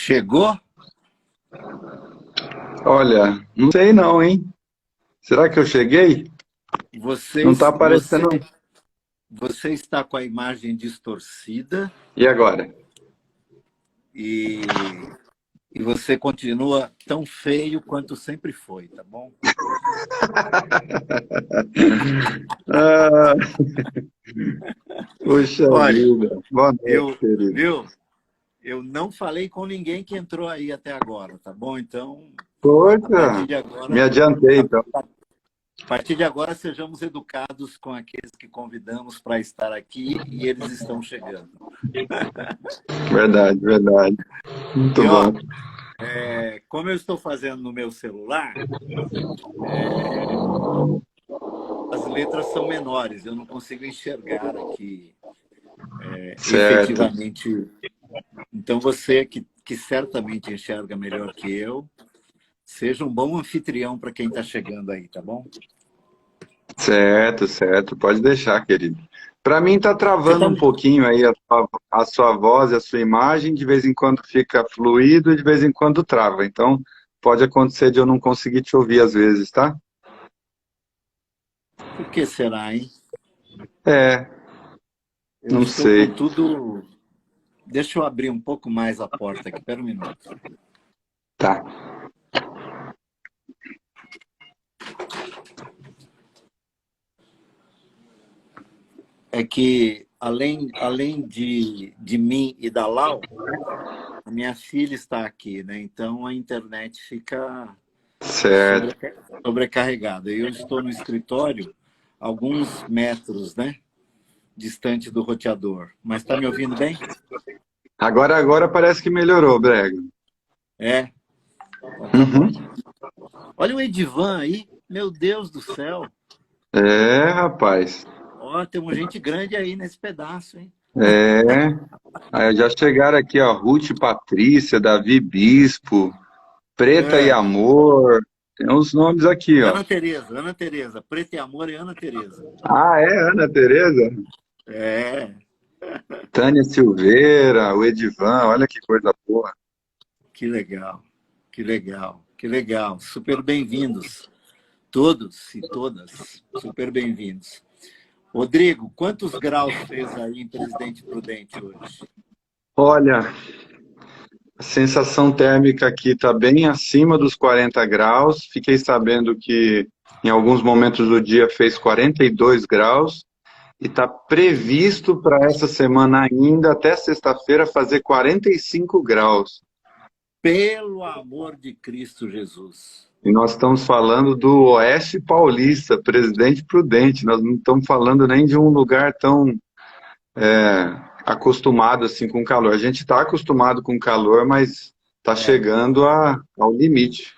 Chegou? Olha, não sei não, hein? Será que eu cheguei? Você, Não está você, aparecendo. você está com a imagem distorcida E agora? e, e você continua tão feio quanto sempre foi, tá bom? Ah, puxa Olha, vida. Boa noite, eu, querido. viu? Eu não falei com ninguém que entrou aí até agora, tá bom? Então, a partir Poxa, de me agora, adiantei a então. partir de agora sejamos educados com aqueles que convidamos para estar aqui e eles estão chegando. Verdade, verdade. Muito E ó, bom. como eu estou fazendo no meu celular, as letras são menores, eu não consigo enxergar aqui Certo. efetivamente. Então, você que certamente enxerga melhor que eu, seja um bom anfitrião para quem está chegando aí, tá bom? Certo, certo. Pode deixar, querido. Para mim tá Você travando tá... um pouquinho aí a sua voz e a sua imagem. De vez em quando fica fluido e de vez em quando trava. Então, pode acontecer de eu não conseguir te ouvir às vezes, tá? Por que será, hein? É, Eu não estou com sei. tudo... Deixa eu abrir um pouco mais a porta aqui, espera um minuto. Tá. É que, além de mim e da Lau, a minha filha está aqui, né? Então, a internet fica Certo. sobrecarregada. Eu estou no escritório, alguns metros, né? Distante do roteador. Mas está me ouvindo bem? Agora parece que melhorou, Brega. É? Então tá bom. Uhum. Olha o Edivan aí. Meu Deus do céu. É, rapaz. Ó, tem uma gente grande aí nesse pedaço, hein? É. Aí já chegaram aqui, ó, Ruth e Patrícia, Davi Bispo, Preta e É. Amor. Tem uns nomes aqui, ó. Ana Tereza. Preta e Amor e Ana Tereza. Ah, é, Ana Tereza? É, Tânia Silveira, o Edivan, olha que coisa boa. que legal. Que legal. Que legal. Super bem-vindos. Todos e todas. Super bem-vindos. Rodrigo, quantos graus fez aí em Presidente Prudente hoje? Olha, a sensação térmica aqui está bem acima dos 40 graus. Fiquei sabendo que em alguns momentos do dia fez 42 graus. E está previsto para essa semana ainda, até sexta-feira, fazer 45 graus. Pelo amor de Cristo Jesus. E nós estamos falando do Oeste Paulista, Presidente Prudente. Nós não estamos falando nem de um lugar tão acostumado assim com calor. A gente está acostumado com calor, mas está É, chegando ao limite.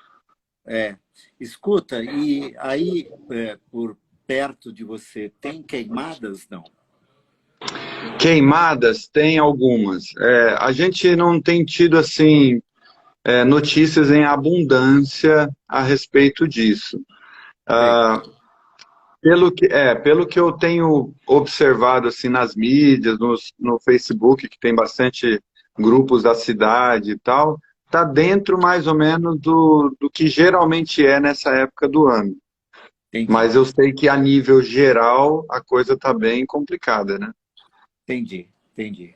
é. Escuta, e aí, por perto de você, tem queimadas? Não. Queimadas, tem algumas. A gente não tem tido assim notícias em abundância a respeito disso. Sei. Ah, pelo que eu tenho observado assim nas mídias, no Facebook, que tem bastante grupos da cidade e tal, tá dentro mais ou menos do que geralmente é nessa época do ano. Entendi, Mas eu sei que a nível geral a coisa tá bem complicada, né? entendi, entendi.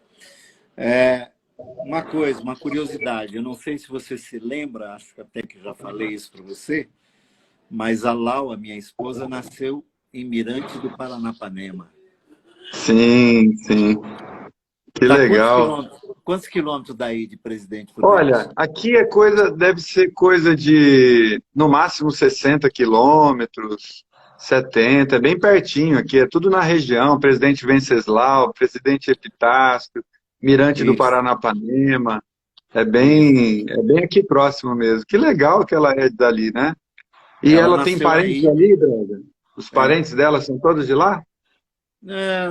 É, uma coisa, uma curiosidade, eu não sei se você se lembra, acho que até que já falei isso para você, mas a Lau, a minha esposa, nasceu em Mirante do Paranapanema. Sim, sim. Que Tá legal. quantos quilômetros daí de Presidente Olha, Prudente? aqui deve ser coisa de no máximo 60 quilômetros, 70, é bem pertinho aqui, é tudo na região, Presidente Venceslau, Presidente Epitácio, Mirante do Isso, Paranapanema, isso. é bem aqui próximo mesmo. Que legal que ela é dali, né? E Ela ela tem nasceu parentes aí. ali, Brenda? Os É. parentes dela são todos de lá?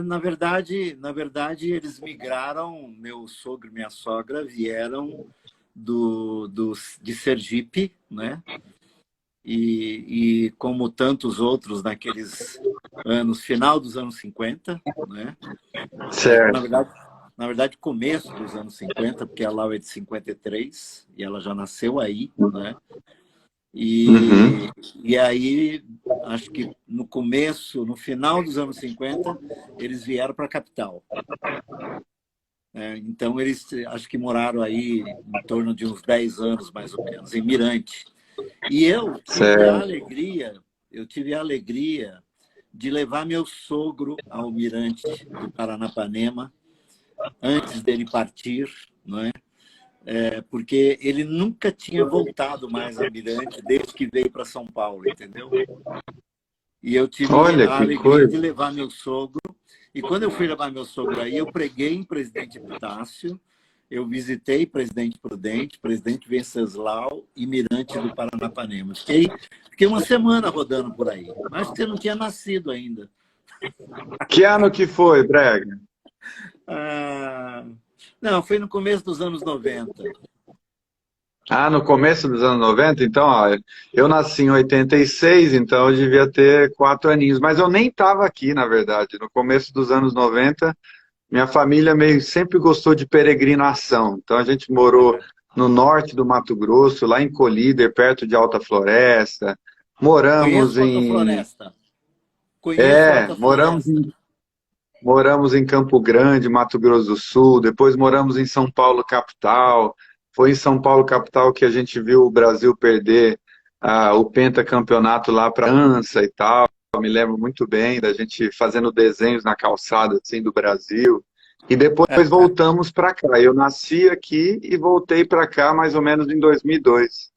Na verdade, eles migraram. Meu sogro e minha sogra vieram de Sergipe, né? E como tantos outros naqueles anos, final dos anos 50, né? Na Certo. verdade, na verdade, começo dos anos 50, porque a Lau é de 53 e ela já nasceu aí, né? Uhum. E aí, acho que no começo, no final dos anos 50, eles vieram para a capital. Então, eles acho que moraram aí em torno de uns 10 anos, mais ou menos, em Mirante. E Certo. eu tive a alegria de levar meu sogro ao Mirante do Paranapanema antes dele partir, não é? Porque ele nunca tinha voltado mais a Mirante desde que veio para São Paulo, entendeu? E eu tive Olha a que alegria coisa. de levar meu sogro. E quando eu fui levar meu sogro aí, eu preguei em Presidente Epitácio, eu visitei Presidente Prudente, Presidente Venceslau e Mirante do Paranapanema. Fiquei uma semana rodando por aí. Acho que você não tinha nascido ainda. Que ano que foi, Brega? Ah, não, foi no começo dos anos 90. Ah, no começo dos anos 90, então, ó, eu nasci em 86, então eu devia ter 4 aninhos, mas eu nem estava aqui, na verdade. No começo dos anos 90, minha família meio sempre gostou de peregrinação, então a gente morou no norte do Mato Grosso, lá em Colíder, perto de Alta Floresta, moramos Conheço Alta em, Floresta. Conheço Alta moramos Floresta. Moramos em Campo Grande, Mato Grosso do Sul, depois moramos em São Paulo, capital. Foi em São Paulo, capital, que a gente viu o Brasil perder o pentacampeonato lá para a França e tal. Eu me lembro muito bem da gente fazendo desenhos na calçada assim, do Brasil. E depois voltamos para cá. Eu nasci aqui e voltei para cá mais ou menos em 2002.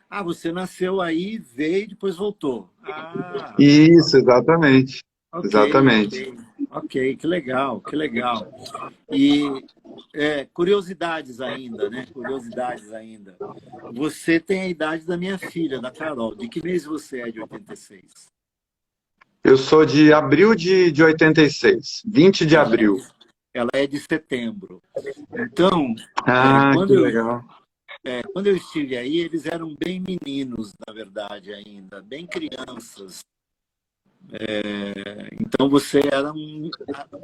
Ah, você nasceu aí, veio e depois voltou. Ah, Isso, exatamente. ok, Exatamente. ok. Ok, que legal, que legal. E curiosidades ainda, né? Curiosidades ainda. Você tem a idade da minha filha, da Carol. De que mês você é de 86? Eu sou de abril de 86, 20 de Ela é abril. de, ela é de setembro. Então, é, Ah, que quando eu, legal. quando eu estive aí, eles eram bem meninos, na verdade, ainda, bem crianças. Então, você era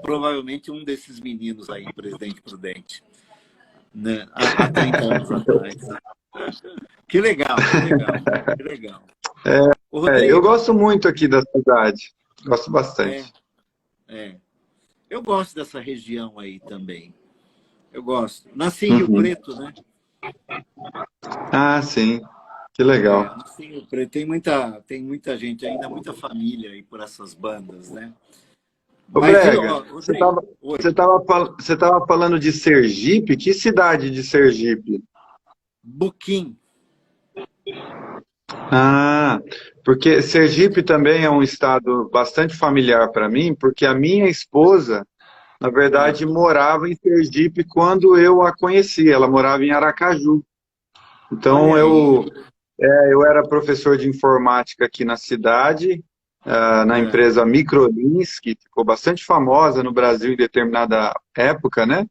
provavelmente um desses meninos aí, Presidente Prudente, né? Há 30 anos atrás. Que legal, que legal, que legal. Ô, Eu Rodrigo, gosto muito aqui da cidade. Gosto é, bastante. é. Eu gosto dessa região aí também. Eu gosto. Nasci em Rio Uhum. Preto, né? Ah, sim. Que legal. Nasci em Rio Preto. Tem muita gente ainda, muita família aí por essas bandas, né? Ô, Mas, Brega, ó, Rodrigo, oi. você tava falando de Sergipe? Que cidade de Sergipe? Buquim. Ah, porque Sergipe também é um estado bastante familiar para mim, porque a minha esposa, na Ah, verdade, morava em Sergipe quando eu a conheci. Ela morava em Aracaju. olha Então, aí. eu era professor de informática aqui na cidade, na É, empresa Microlins, que ficou bastante famosa no Brasil em determinada época, né?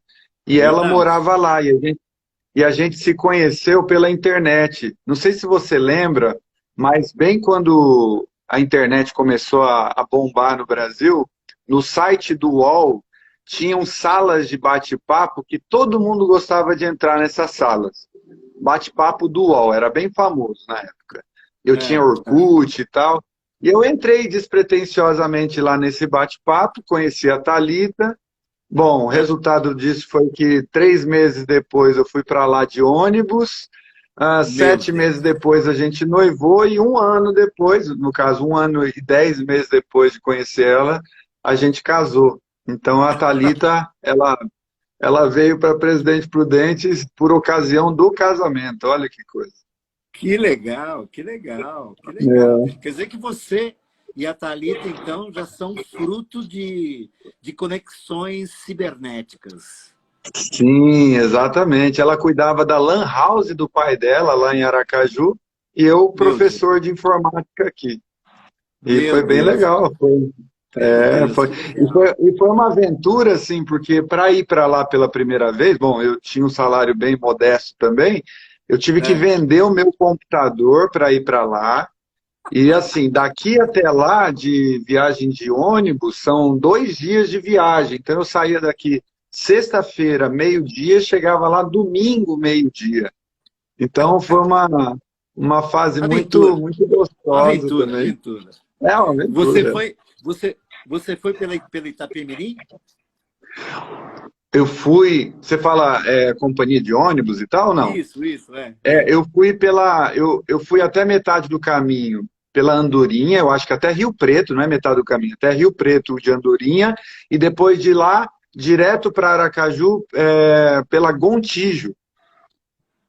E ela verdade. morava lá, e a gente se conheceu pela internet. Não sei se você lembra, mas bem quando a internet começou a bombar no Brasil, no site do UOL tinham salas de bate-papo que todo mundo gostava de entrar nessas salas. Bate-papo do UOL, era bem famoso na época. Eu tinha É, Orkut e tal. E eu entrei despretensiosamente lá nesse bate-papo, conheci a Thalita. Bom, o é. resultado disso foi que 3 meses depois eu fui para lá de ônibus. Meu 7 meses Deus. depois a gente noivou e 1 ano depois, no caso, 1 ano e 10 meses depois de conhecer ela, a gente casou. Então a Thalita, ela veio para Presidente Prudente por ocasião do casamento. Olha que coisa. Que legal, que legal, que legal. Quer dizer que você e a Thalita, então, já são fruto de conexões cibernéticas. Sim, exatamente. Ela cuidava da Lan House do pai dela, lá em Aracaju, e eu, Meu Deus, professor de informática aqui. E meu foi bem Deus, legal. meu Deus, Foi, que legal. e foi uma aventura, assim, porque para ir para lá pela primeira vez, bom, eu tinha um salário bem modesto também, eu tive que É, vender o meu computador para ir para lá. E assim, daqui até lá, de viagem de ônibus, são 2 dias de viagem. Então eu saía daqui sexta-feira, meio-dia, chegava lá domingo, meio-dia. Então foi uma fase Aventura. muito gostosa Aventura, também. aventura. É uma Você aventura. foi, você, você foi pela Itapemirim? Eu fui, você fala companhia de ônibus e tal, ou não? Isso, Eu fui até metade do caminho pela Andorinha, eu acho que até Rio Preto, não é metade do caminho, até Rio Preto de Andorinha, e depois de lá, direto para Aracaju, pela Gontijo.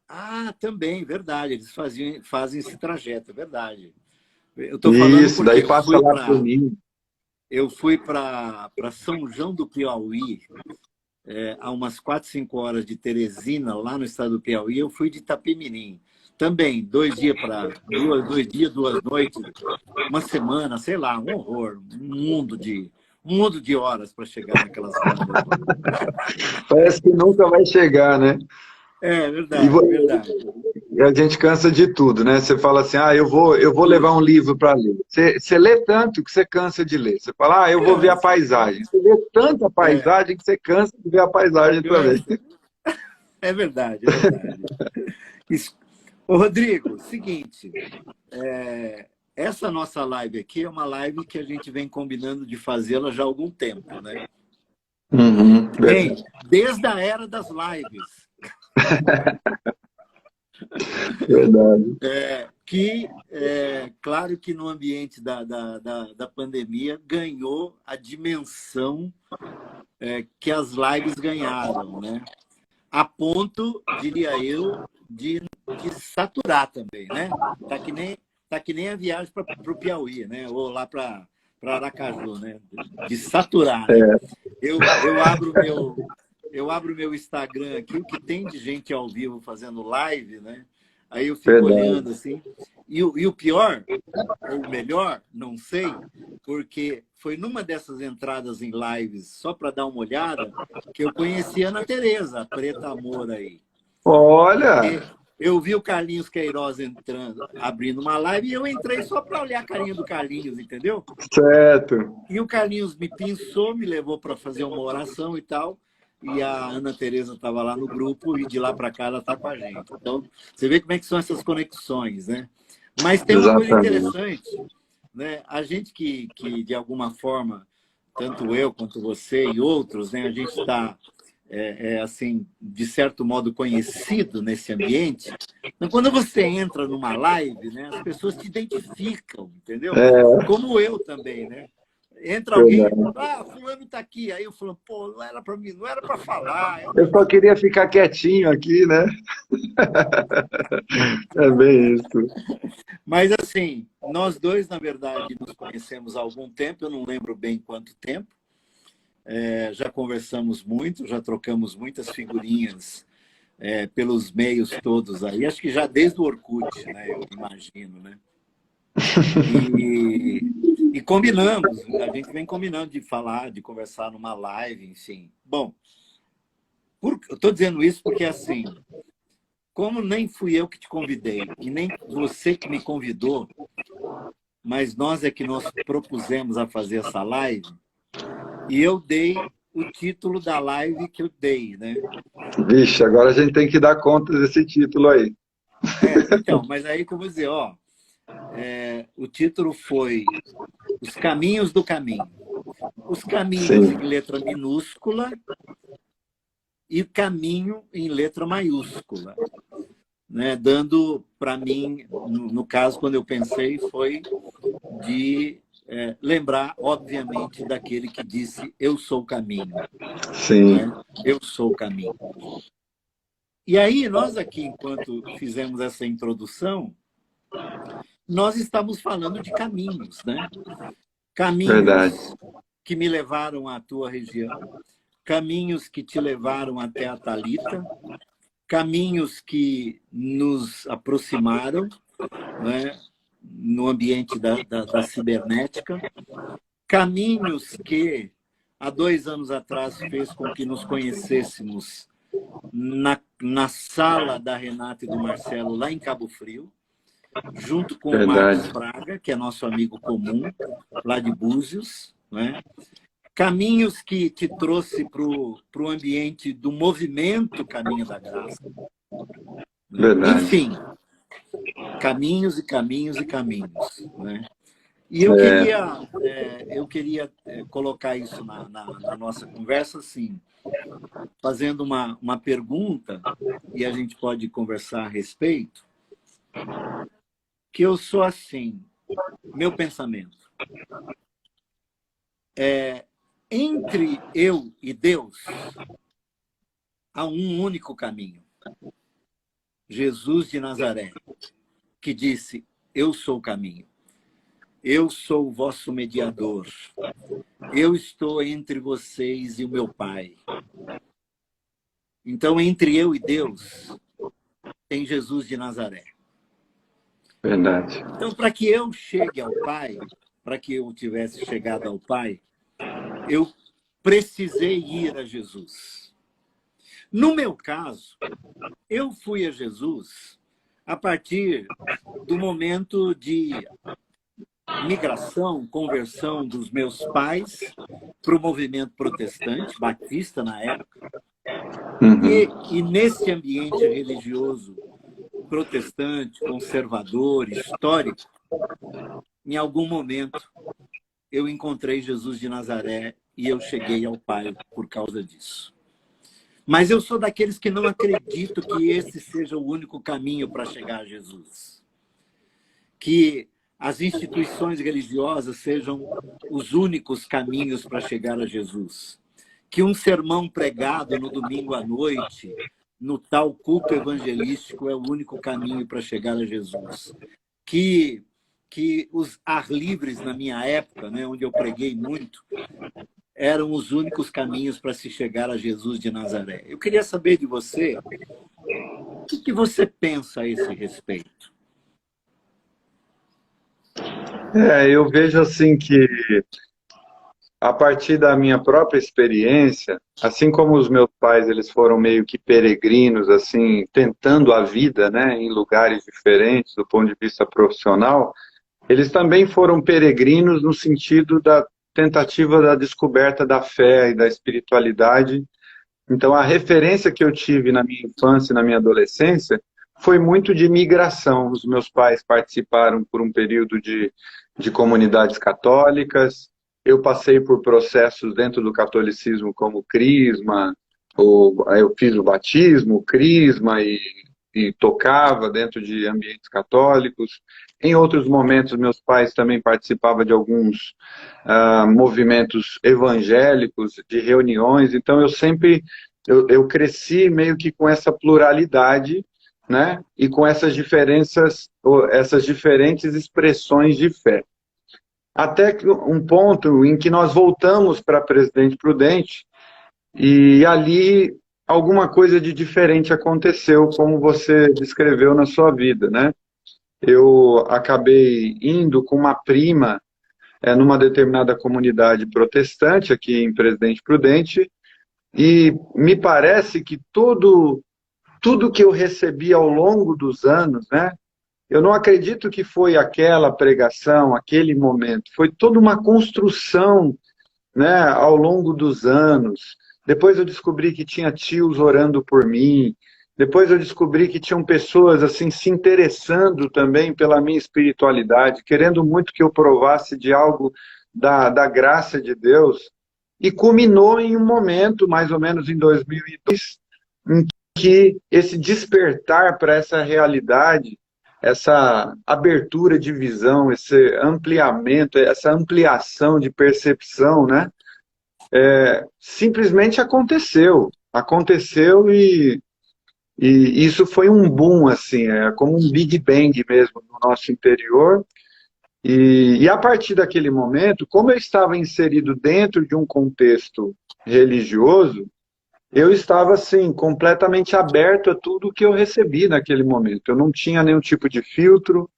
Ah, também, verdade. Eles fazem esse trajeto, é verdade. Eu estou falando Isso, porque daí passa lá por mim. eu fui para São João do Piauí, a umas 4, 5 horas de Teresina, lá no estado do Piauí. Eu fui de Itapemirim. Também, 2 dias para 2 dias, 2 noites, uma semana, sei lá, um horror, um mundo de horas para chegar naquelas bandas. Parece que nunca vai chegar, né? É E verdade, verdade. a gente cansa de tudo, né? Você fala assim, eu vou levar Tudo. um livro para ler. Você lê tanto que você cansa de ler. Você fala, eu vou ver a Cansa, paisagem. Você vê tanta é, paisagem que você cansa de ver a paisagem também. cansa. É verdade, é verdade. Isso. Ô, Rodrigo, seguinte, essa nossa live aqui é uma live que a gente vem combinando de fazê-la já há algum tempo, né? Uhum, Bem, verdade. desde a era das lives, Verdade. claro que no ambiente da pandemia ganhou a dimensão que as lives ganharam, né? A ponto, diria eu, de saturar também, né? Tá que nem a viagem para o Piauí, né? Ou lá para Aracaju, né? De saturar, né? Eu abro meu Instagram aqui, o que tem de gente ao vivo fazendo live, né? Aí eu fico Verdade. olhando assim. E o pior, ou o melhor, não sei, porque foi numa dessas entradas em lives, só para dar uma olhada, que eu conheci a Ana Tereza, a Preta Amor aí. Olha, Porque eu vi o Carlinhos Queiroz entrando, abrindo uma live, e eu entrei só para olhar a carinha do Carlinhos, entendeu? certo. E o Carlinhos me pinçou, me levou para fazer uma oração e tal. E a Ana Tereza estava lá no grupo e de lá para cá ela está com a gente. Então, você vê como é que são essas conexões, né? Mas tem uma coisa Exatamente. interessante, né? A gente que de alguma forma, tanto eu quanto você e outros, né? A gente está, assim, de certo modo conhecido nesse ambiente. Então, quando você entra numa live, né? As pessoas te identificam, entendeu? É Como eu também, né? Entra alguém, verdade. fulano está aqui. Aí eu falo, pô, não era para mim, não era para falar. Eu só queria ficar quietinho aqui, né? É bem isso. Mas assim, nós dois, na verdade, nos conhecemos há algum tempo, eu não lembro bem quanto tempo. Já conversamos muito, já trocamos muitas figurinhas pelos meios todos aí. Acho que já desde o Orkut, né? Eu imagino, né? E combinamos, a gente vem combinando de falar, de conversar numa live, enfim. Bom, eu estou dizendo isso porque, assim, como nem fui eu que te convidei e nem você que me convidou, mas nós é que nos propusemos a fazer essa live, e eu dei o título da live que eu dei, né? Vixe, agora a gente tem que dar conta desse título aí. Então, mas aí que eu vou dizer, o título foi Os Caminhos do Caminho. Os caminhos em Sim, letra minúscula e caminho em letra maiúscula, né? Dando para mim, no caso, quando eu pensei, foi de lembrar, obviamente, daquele que disse eu sou o caminho, sim, né? Eu sou o caminho. E aí, nós aqui, enquanto fizemos essa introdução, nós estamos falando de caminhos, né? verdade. Caminhos que me levaram à tua região, caminhos que te levaram até a Thalita, caminhos que nos aproximaram, né, no ambiente da cibernética, caminhos que, há 2 anos atrás, fez com que nos conhecêssemos na sala da Renata e do Marcelo, lá em Cabo Frio, junto com o Marcos Verdade. Fraga, que é nosso amigo comum, lá de Búzios, né? caminhos que te trouxe para o ambiente do movimento Caminho da Graça. Né? Verdade. Enfim, caminhos e caminhos e caminhos. Né? E eu queria colocar isso na nossa conversa, assim, fazendo uma pergunta, e a gente pode conversar a respeito, que eu sou assim, meu pensamento. Entre eu e Deus, há um único caminho. Jesus de Nazaré, que disse, eu sou o caminho. Eu sou o vosso mediador. Eu estou entre vocês e o meu Pai. Então, entre eu e Deus, tem Jesus de Nazaré. Verdade. Então, para que eu chegue ao Pai, para que eu tivesse chegado ao Pai, eu precisei ir a Jesus. No meu caso, eu fui a Jesus a partir do momento de migração, conversão dos meus pais para o movimento protestante, batista na época. E nesse ambiente religioso protestante, conservador, histórico, em algum momento eu encontrei Jesus de Nazaré e eu cheguei ao Pai por causa disso. Mas eu sou daqueles que não acredito que esse seja o único caminho para chegar a Jesus. Que as instituições religiosas sejam os únicos caminhos para chegar a Jesus. Que um sermão pregado no domingo à noite, no tal culto evangelístico, é o único caminho para chegar a Jesus. Que os ar livres na minha época, né, onde eu preguei muito, eram os únicos caminhos para se chegar a Jesus de Nazaré. Eu queria saber de você, o que você pensa a esse respeito? Eu vejo assim que, a partir da minha própria experiência, assim como os meus pais, eles foram meio que peregrinos, assim, tentando a vida, né, em lugares diferentes do ponto de vista profissional, eles também foram peregrinos no sentido da tentativa da descoberta da fé e da espiritualidade. Então, a referência que eu tive na minha infância e na minha adolescência foi muito de migração. Os meus pais participaram por um período de comunidades católicas. Eu passei por processos dentro do catolicismo como crisma, eu fiz o batismo, o crisma e tocava dentro de ambientes católicos. Em outros momentos, meus pais também participavam de alguns movimentos evangélicos, de reuniões. Então, eu cresci meio que com essa pluralidade, né? E com essas diferenças, essas diferentes expressões de fé. Até que um ponto em que nós voltamos para Presidente Prudente e ali alguma coisa de diferente aconteceu, como você descreveu na sua vida, né? Eu acabei indo com uma prima numa determinada comunidade protestante aqui em Presidente Prudente e me parece que tudo que eu recebi ao longo dos anos, né? Eu não acredito que foi aquela pregação, aquele momento. Foi toda uma construção, né, ao longo dos anos. Depois eu descobri que tinha tios orando por mim. Depois eu descobri que tinham pessoas assim se interessando também pela minha espiritualidade, querendo muito que eu provasse de algo da graça de Deus. E culminou em um momento, mais ou menos em 2002, em que esse despertar para essa realidade, essa abertura de visão, esse ampliamento, essa ampliação de percepção, né? Simplesmente aconteceu. Aconteceu e isso foi um boom, assim, como um Big Bang mesmo no nosso interior. E a partir daquele momento, como eu estava inserido dentro de um contexto religioso, eu estava, assim, completamente aberto a tudo que eu recebi naquele momento. Eu não tinha nenhum tipo de filtro,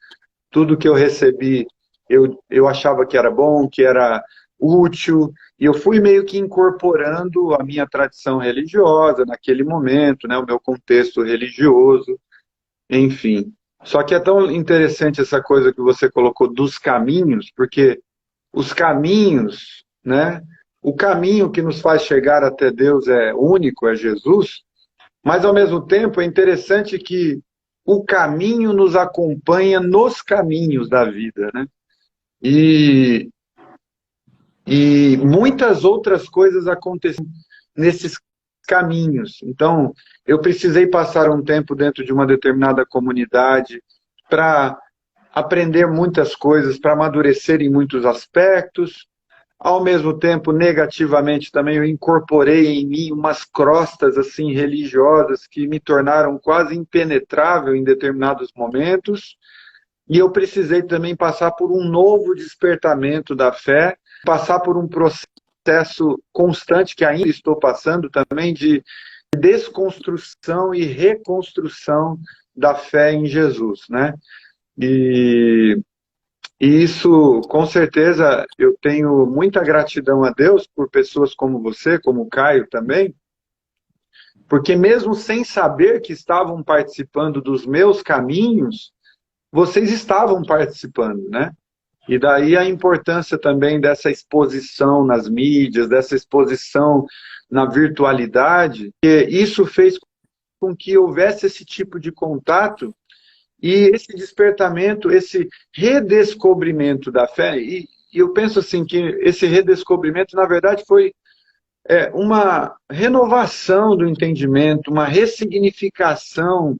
tudo que eu recebi eu achava que era bom, que era útil, e eu fui meio que incorporando a minha tradição religiosa naquele momento, né, o meu contexto religioso, enfim. Só que é tão interessante essa coisa que você colocou dos caminhos, porque os caminhos, né, o caminho que nos faz chegar até Deus é único, é Jesus, mas ao mesmo tempo é interessante que o caminho nos acompanha nos caminhos da vida, né? E, e muitas outras coisas acontecem nesses caminhos. Então, eu precisei passar um tempo dentro de uma determinada comunidade para aprender muitas coisas, para amadurecer em muitos aspectos. Ao mesmo tempo, negativamente também, eu incorporei em mim umas crostas assim religiosas que me tornaram quase impenetrável em determinados momentos. E eu precisei também passar por um novo despertamento da fé, passar por um processo constante, que ainda estou passando também, de desconstrução e reconstrução da fé em Jesus, né? E isso, com certeza, eu tenho muita gratidão a Deus por pessoas como você, como o Caio também, porque mesmo sem saber que estavam participando dos meus caminhos, vocês estavam participando, né? E daí a importância também dessa exposição nas mídias, dessa exposição na virtualidade, que isso fez com que houvesse esse tipo de contato e esse despertamento, esse redescobrimento da fé. E eu penso assim que esse redescobrimento, na verdade, foi uma renovação do entendimento, uma ressignificação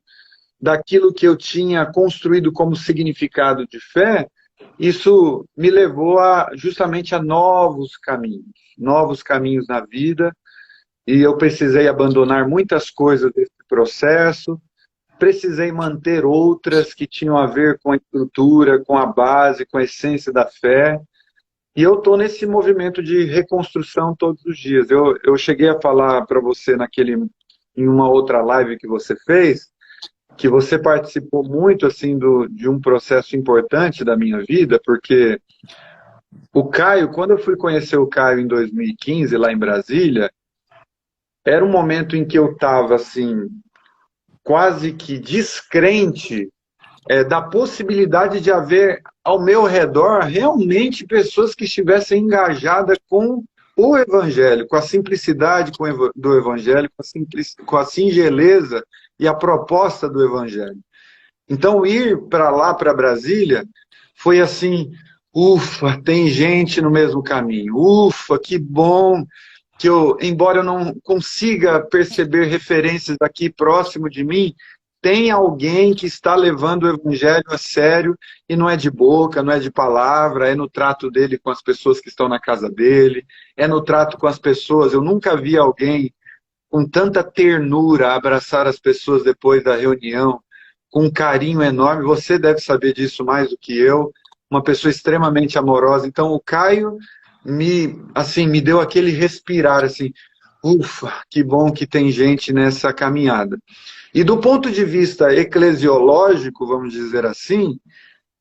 daquilo que eu tinha construído como significado de fé. Isso me levou justamente a novos caminhos na vida, e eu precisei abandonar muitas coisas desse processo, precisei manter outras que tinham a ver com a estrutura, com a base, com a essência da fé, e eu estou nesse movimento de reconstrução todos os dias. Eu cheguei a falar para você em uma outra live que você fez, que você participou muito assim de um processo importante da minha vida, porque o Caio, quando eu fui conhecer o Caio em 2015, lá em Brasília, era um momento em que eu estava assim, quase que descrente da possibilidade de haver ao meu redor realmente pessoas que estivessem engajadas com o Evangelho, com a simplicidade do Evangelho, com a singeleza e a proposta do Evangelho. Então, ir para lá, para Brasília, foi assim, ufa, tem gente no mesmo caminho, ufa, que bom, que embora eu não consiga perceber referências aqui próximo de mim, tem alguém que está levando o Evangelho a sério, e não é de boca, não é de palavra, é no trato dele com as pessoas que estão na casa dele, é no trato com as pessoas. Eu nunca vi alguém com tanta ternura abraçar as pessoas depois da reunião, com um carinho enorme. Você deve saber disso mais do que eu, uma pessoa extremamente amorosa. Então o Caio me deu aquele respirar, assim, ufa, que bom que tem gente nessa caminhada. E do ponto de vista eclesiológico, vamos dizer assim,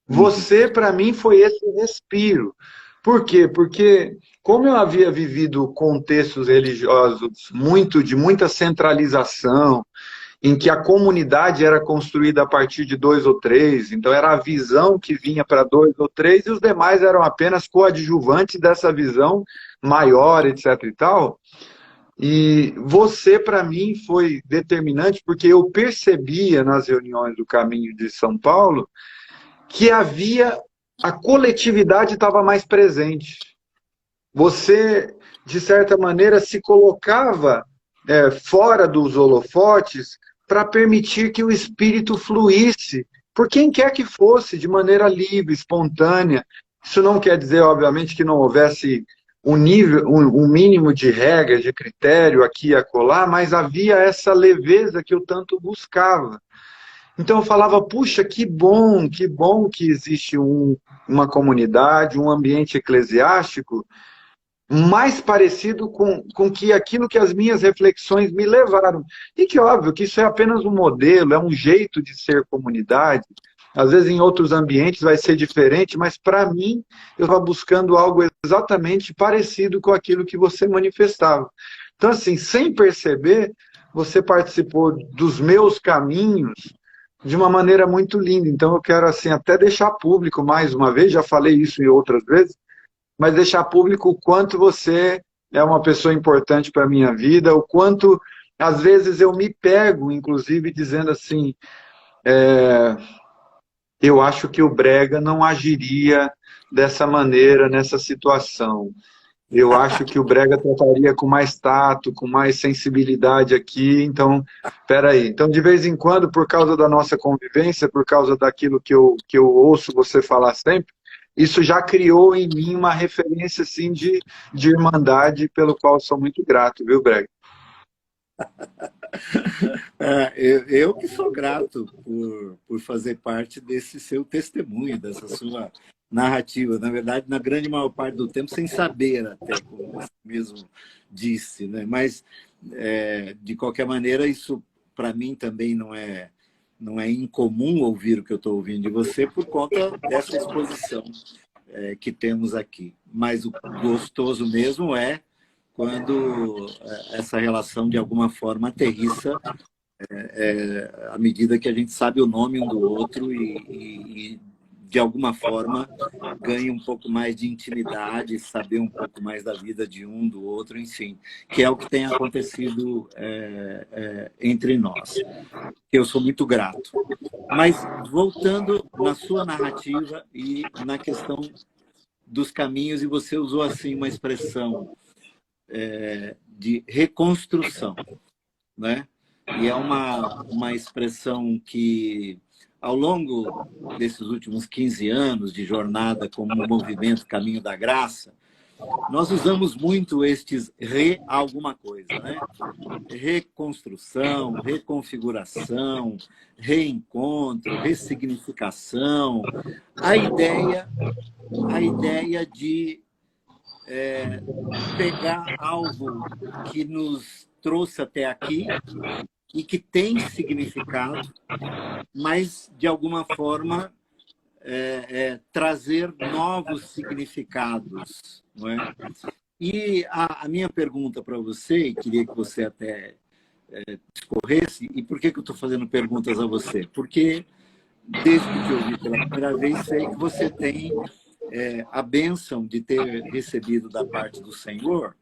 você, para mim, foi esse respiro. Por quê? Porque, como eu havia vivido contextos religiosos de muita centralização, em que a comunidade era construída a partir de 2 ou 3, então era a visão que vinha para 2 ou 3, e os demais eram apenas coadjuvantes dessa visão maior, etc. e tal. E você, para mim, foi determinante, porque eu percebia nas reuniões do Caminho de São Paulo que a coletividade estava mais presente. Você, de certa maneira, se colocava fora dos holofotes para permitir que o espírito fluísse, por quem quer que fosse, de maneira livre, espontânea. Isso não quer dizer, obviamente, que não houvesse um mínimo de regra, de critério aqui e acolá, mas havia essa leveza que eu tanto buscava. Então eu falava, puxa, que bom que existe uma comunidade, um ambiente eclesiástico mais parecido com aquilo que as minhas reflexões me levaram. E que, óbvio, que isso é apenas um modelo, é um jeito de ser comunidade. Às vezes em outros ambientes vai ser diferente, mas para mim eu estava buscando algo exatamente parecido com aquilo que você manifestava. Então, assim, sem perceber, você participou dos meus caminhos de uma maneira muito linda. Então eu quero assim até deixar público mais uma vez, já falei isso em outras vezes, mas deixar público o quanto você é uma pessoa importante para a minha vida, o quanto, às vezes, eu me pego, inclusive, dizendo assim, eu acho que o Brega não agiria dessa maneira, nessa situação. Eu acho que o Brega trataria com mais tato, com mais sensibilidade aqui, então, peraí. Então, de vez em quando, por causa da nossa convivência, por causa daquilo que eu ouço você falar sempre, isso já criou em mim uma referência, assim, de irmandade, pelo qual sou muito grato, viu, Brega? Eu que sou grato por fazer parte desse seu testemunho, dessa sua narrativa. Na verdade, na grande maior parte do tempo, sem saber até, como você mesmo disse, né? Mas, de qualquer maneira, isso para mim também não é incomum ouvir o que eu estou ouvindo de você por conta dessa exposição que temos aqui. Mas o gostoso mesmo é quando essa relação, de alguma forma, aterrissa à medida que a gente sabe o nome um do outro e de alguma forma, ganha um pouco mais de intimidade, saber um pouco mais da vida de um, do outro, enfim, que é o que tem acontecido entre nós. Eu sou muito grato. Mas, voltando na sua narrativa e na questão dos caminhos, e você usou assim uma expressão de reconstrução, né? E é uma expressão que, ao longo desses últimos 15 anos de jornada como um movimento Caminho da Graça, nós usamos muito estes alguma coisa, né? Reconstrução, reconfiguração, reencontro, ressignificação. A ideia de pegar algo que nos trouxe até aqui e que tem significado, mas, de alguma forma, trazer novos significados. Não é? E a minha pergunta para você, e queria que você até discorresse, e por que eu estou fazendo perguntas a você? Porque, desde que te ouvi pela primeira vez, sei que você tem a bênção de ter recebido da parte do Senhor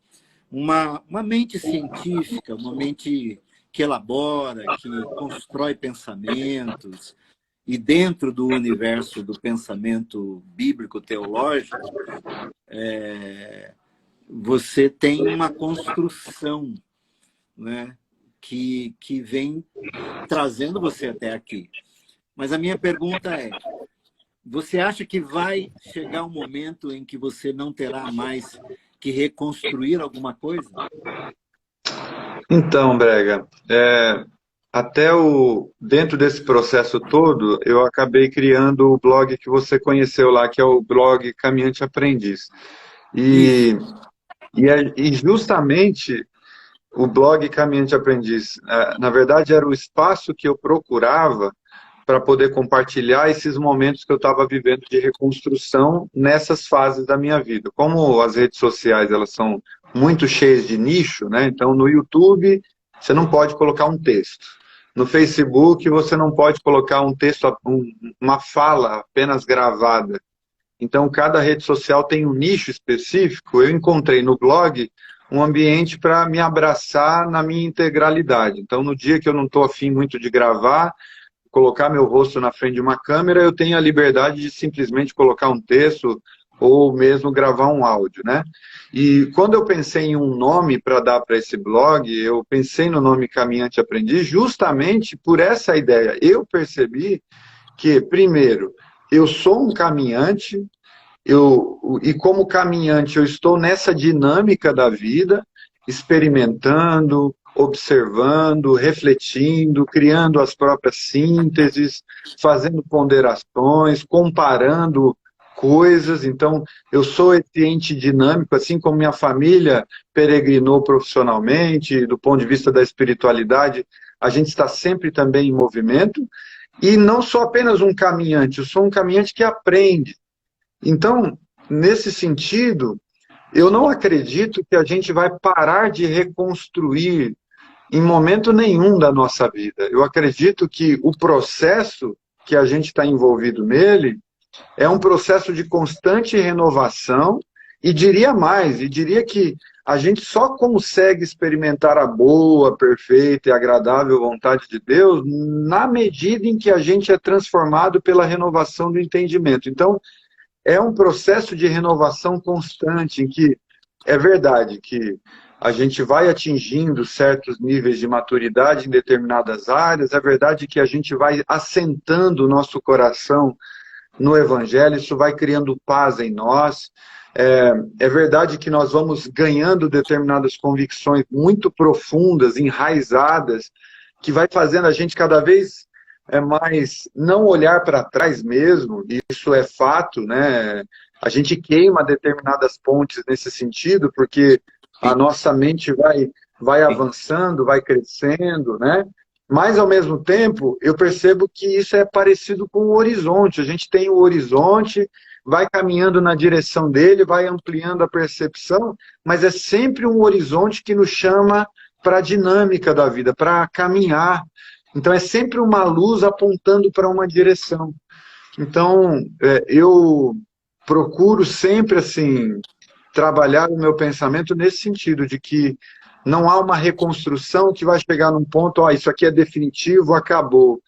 uma mente científica, uma mente que elabora, que constrói pensamentos, e dentro do universo do pensamento bíblico-teológico, você tem uma construção, né, que vem trazendo você até aqui. Mas a minha pergunta é, você acha que vai chegar um momento em que você não terá mais que reconstruir alguma coisa? Então, Brega, dentro desse processo todo, eu acabei criando o blog que você conheceu lá, que é o blog Caminhante Aprendiz. E justamente o blog Caminhante Aprendiz, na verdade, era o espaço que eu procurava para poder compartilhar esses momentos que eu estava vivendo de reconstrução nessas fases da minha vida. Como as redes sociais elas são muito cheias de nicho, né? Então no YouTube você não pode colocar um texto. No Facebook você não pode colocar um texto, uma fala apenas gravada. Então cada rede social tem um nicho específico. Eu encontrei no blog um ambiente para me abraçar na minha integralidade. Então no dia que eu não estou afim muito de gravar, colocar meu rosto na frente de uma câmera, eu tenho a liberdade de simplesmente colocar um texto ou mesmo gravar um áudio, né? E quando eu pensei em um nome para dar para esse blog, eu pensei no nome Caminhante Aprendiz justamente por essa ideia. Eu percebi que, primeiro, eu sou um caminhante, e como caminhante eu estou nessa dinâmica da vida, experimentando, observando, refletindo, criando as próprias sínteses, fazendo ponderações, comparando coisas. Então, eu sou esse ente dinâmico, assim como minha família peregrinou profissionalmente, do ponto de vista da espiritualidade, a gente está sempre também em movimento, e não sou apenas um caminhante, eu sou um caminhante que aprende. Então, nesse sentido, eu não acredito que a gente vai parar de reconstruir em momento nenhum da nossa vida. Eu acredito que o processo que a gente está envolvido nele é um processo de constante renovação e diria mais, e diria que a gente só consegue experimentar a boa, perfeita e agradável vontade de Deus na medida em que a gente é transformado pela renovação do entendimento. Então, é um processo de renovação constante, em que é verdade que a gente vai atingindo certos níveis de maturidade em determinadas áreas, é verdade que a gente vai assentando o nosso coração no Evangelho, isso vai criando paz em nós. É verdade que nós vamos ganhando determinadas convicções muito profundas, enraizadas, que vai fazendo a gente cada vez mais não olhar para trás mesmo, isso é fato, né? A gente queima determinadas pontes nesse sentido, porque a nossa mente vai avançando, vai crescendo, né? Mas, ao mesmo tempo, eu percebo que isso é parecido com o horizonte. A gente tem o horizonte, vai caminhando na direção dele, vai ampliando a percepção, mas é sempre um horizonte que nos chama para a dinâmica da vida, para caminhar. Então, é sempre uma luz apontando para uma direção. Então, eu procuro sempre, assim, trabalhar o meu pensamento nesse sentido, de que não há uma reconstrução que vai chegar num ponto, ó, isso aqui é definitivo, acabou.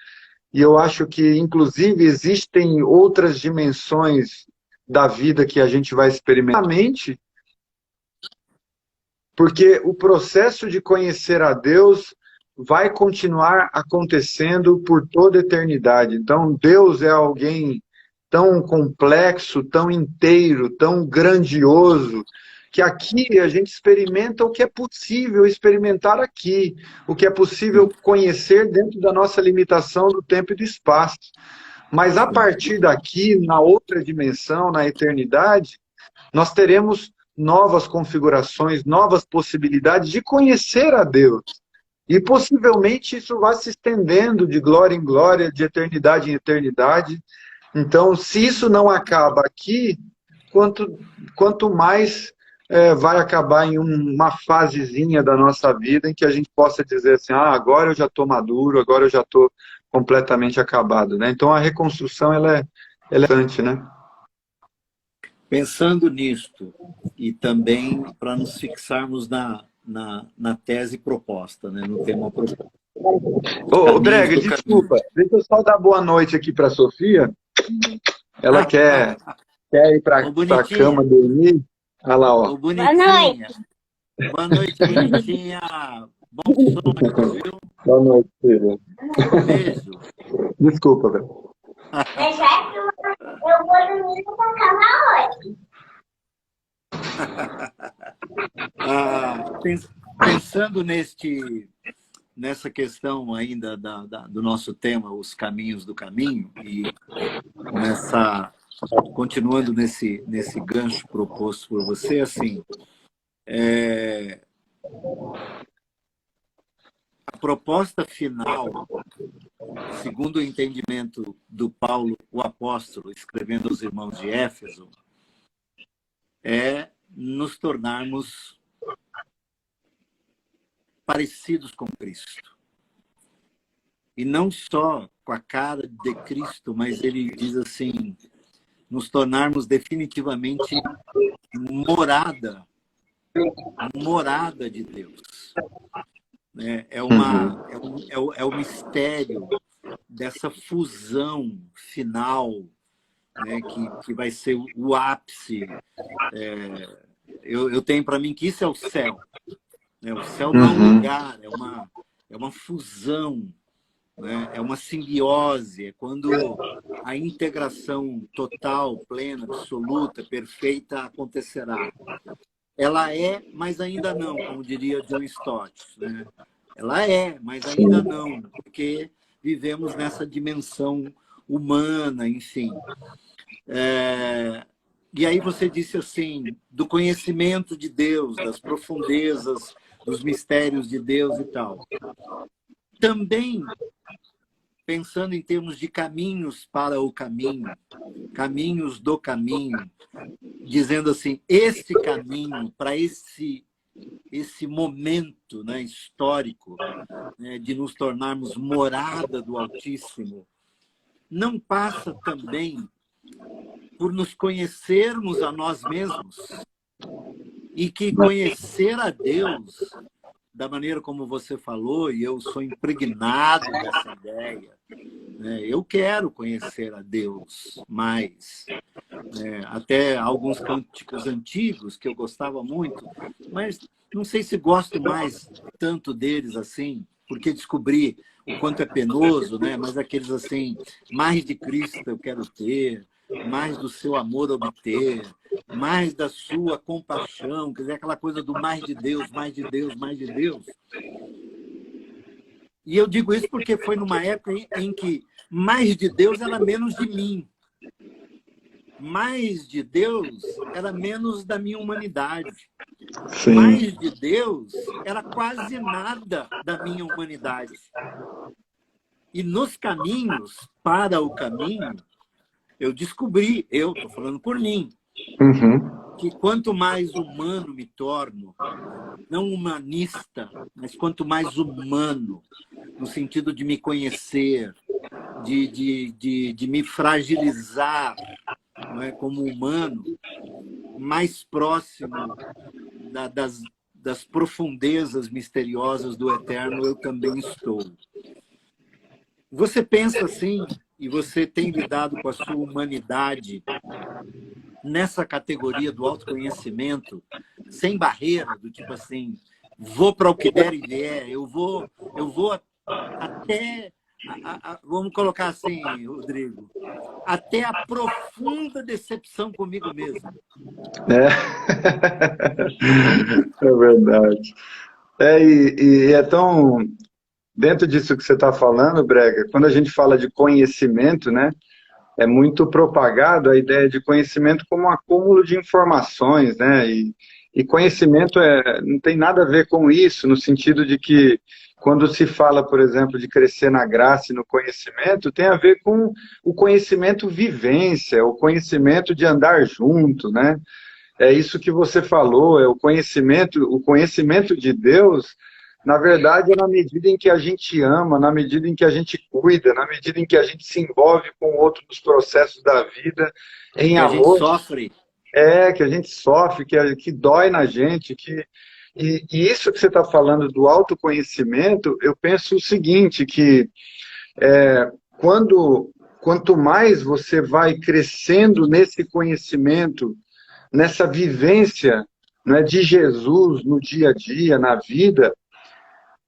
E eu acho que, inclusive, existem outras dimensões da vida que a gente vai experimentar, porque o processo de conhecer a Deus vai continuar acontecendo por toda a eternidade. Então, Deus é alguém tão complexo, tão inteiro, tão grandioso, que aqui a gente experimenta o que é possível experimentar aqui, o que é possível conhecer dentro da nossa limitação do tempo e do espaço. Mas a partir daqui, na outra dimensão, na eternidade, nós teremos novas configurações, novas possibilidades de conhecer a Deus. E possivelmente isso vai se estendendo de glória em glória, de eternidade em eternidade. Então, se isso não acaba aqui, quanto mais vai acabar em uma fasezinha da nossa vida em que a gente possa dizer assim, agora eu já estou maduro, agora eu já estou completamente acabado, né? Então, a reconstrução, ela é importante, né? Pensando nisto, e também para nos fixarmos na tese proposta, né? No tema proposto. Ô, Brega, desculpa, deixa eu só dar boa noite aqui para a Sofia. Ela quer ir para a cama dormir. Olha lá, ó. Ô, bonitinha. Boa noite, bonitinha. Bom sonho, viu? Boa noite, filha. Beijo. Desculpa, velho. Eu vou dormir na cama hoje. Pensando nessa questão ainda do nosso tema, os caminhos do caminho, e continuando nesse gancho proposto por você, assim, a proposta final, segundo o entendimento do Paulo, o apóstolo, escrevendo aos irmãos de Éfeso, é nos tornarmos parecidos com Cristo. E não só com a cara de Cristo, mas ele diz assim, nos tornarmos definitivamente morada de Deus. É o mistério dessa fusão final, né, que vai ser o ápice. Eu tenho para mim que isso é o céu. O céu não é um lugar, é uma fusão, né? É uma simbiose, é quando a integração total, plena, absoluta, perfeita acontecerá. Ela é, mas ainda não, como diria John Stott, né? Ela é, mas ainda não, porque vivemos nessa dimensão humana, enfim. E aí você disse assim, do conhecimento de Deus, das profundezas, dos mistérios de Deus e tal. Também, pensando em termos de caminhos para o caminho, caminhos do caminho, dizendo assim, esse caminho para esse momento, né, histórico, né, de nos tornarmos morada do Altíssimo, não passa também por nos conhecermos a nós mesmos, E que conhecer a Deus, da maneira como você falou, e eu sou impregnado dessa ideia, né? Eu quero conhecer a Deus mais. Né? Até alguns cânticos antigos que eu gostava muito, mas não sei se gosto mais tanto deles assim, porque descobri o quanto é penoso, né? Mas aqueles assim, mais de Cristo eu quero ter, mais do seu amor obter, mais da sua compaixão, quer dizer, aquela coisa do mais de Deus, mais de Deus, mais de Deus. E eu digo isso porque foi numa época em que mais de Deus era menos de mim. Mais de Deus era menos da minha humanidade. Sim. Mais de Deus era quase nada da minha humanidade. E nos caminhos para o caminho, eu descobri, eu estou falando por mim, que quanto mais humano me torno, não humanista, mas quanto mais humano, no sentido de me conhecer, de me fragilizar, não é, como humano, mais próximo das profundezas misteriosas do eterno eu também estou. Você pensa assim, e você tem lidado com a sua humanidade nessa categoria do autoconhecimento, sem barreira, do tipo assim, vou para o que der e vier, eu vou até, vamos colocar assim, Rodrigo, até a profunda decepção comigo mesmo. É verdade. E é tão... Dentro disso que você está falando, Brega, quando a gente fala de conhecimento, né, é muito propagado a ideia de conhecimento como um acúmulo de informações, né, e conhecimento não tem nada a ver com isso, no sentido de que quando se fala, por exemplo, de crescer na graça e no conhecimento, tem a ver com o conhecimento vivência, o conhecimento de andar junto, né, é isso que você falou, é o conhecimento de Deus. Na verdade, é na medida em que a gente ama, na medida em que a gente cuida, na medida em que a gente se envolve com o outro nos processos da vida, em que amor. A gente sofre. Que a gente sofre, que dói na gente. E isso que você está falando do autoconhecimento, eu penso o seguinte, que quanto mais você vai crescendo nesse conhecimento, nessa vivência, né, de Jesus no dia a dia, na vida,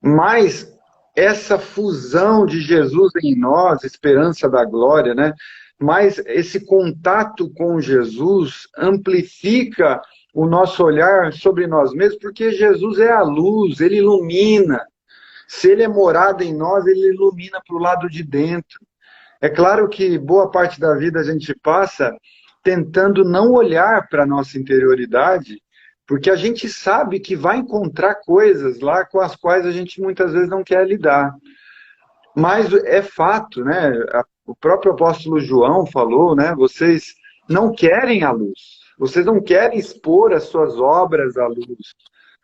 mas essa fusão de Jesus em nós, esperança da glória, né? Mas esse contato com Jesus amplifica o nosso olhar sobre nós mesmos, porque Jesus é a luz, ele ilumina. Se ele é morado em nós, ele ilumina para o lado de dentro. É claro que boa parte da vida a gente passa tentando não olhar para a nossa interioridade, porque a gente sabe que vai encontrar coisas lá com as quais a gente muitas vezes não quer lidar. Mas é fato, né? O próprio apóstolo João falou, né? Vocês não querem a luz. Vocês não querem expor as suas obras à luz.